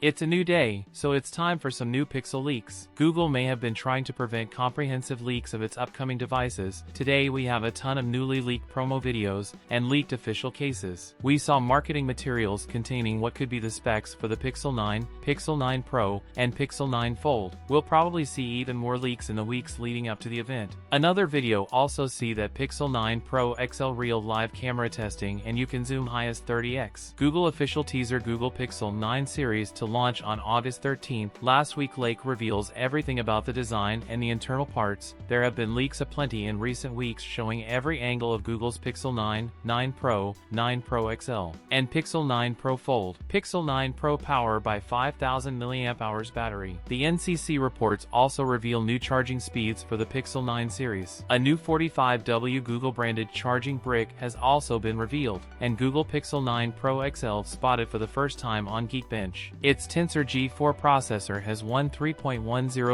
It's a new day, so it's time for some new Pixel leaks. Google may have been trying to prevent comprehensive leaks of its upcoming devices. Today we have a ton of newly leaked promo videos and leaked official cases. We saw marketing materials containing what could be the specs for the Pixel 9, Pixel 9 Pro, and Pixel 9 Fold. We'll probably see even more leaks in the weeks leading up to the event. Another video also see that Pixel 9 Pro XL real live camera testing and you can zoom high as 30x. Google official teaser Google Pixel 9 series to launch on August 13th. Last week leak reveals everything about the design and the internal parts. There have been leaks aplenty in recent weeks showing every angle of Google's Pixel 9, 9 Pro, 9 Pro XL, and Pixel 9 Pro Fold. Pixel 9 Pro power by 5000 mAh battery. The NCC reports also reveal new charging speeds for the Pixel 9 series. A new 45W Google branded charging brick has also been revealed, and Google Pixel 9 Pro XL spotted for the first time on Geekbench. Its Tensor G4 processor has one 3.10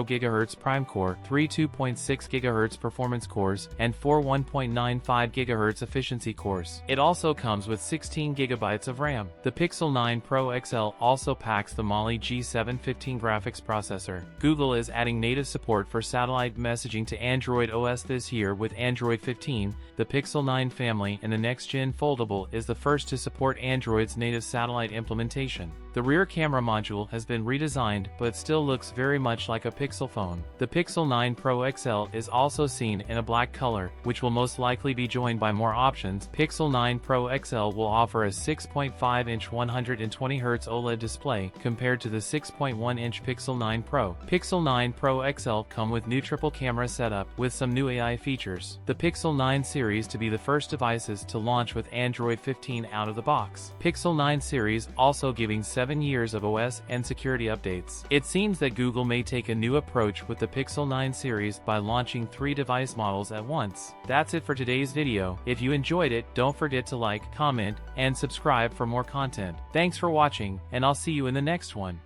GHz prime core, three 2.6 GHz performance cores, and four 1.95 GHz efficiency cores. It also comes with 16 GB of RAM. The Pixel 9 Pro XL also packs the Mali G715 graphics processor. Google is adding native support for satellite messaging to Android OS this year with Android 15. The Pixel 9 family and the next-gen foldable is the first to support Android's native satellite implementation. The rear camera module has been redesigned but still looks very much like a Pixel phone. The Pixel 9 Pro XL is also seen in a black color, which will most likely be joined by more options. Pixel 9 Pro XL will offer a 6.5-inch 120Hz OLED display compared to the 6.1-inch Pixel 9 Pro. Pixel 9 Pro XL come with new triple camera setup with some new AI features. The Pixel 9 series to be the first devices to launch with Android 15 out of the box. Pixel 9 series also giving 7 years of OS and security updates. It seems that Google may take a new approach with the Pixel 9 series by launching 3 device models at once. That's it for today's video. If you enjoyed it, don't forget to like, comment, and subscribe for more content. Thanks for watching, and I'll see you in the next one.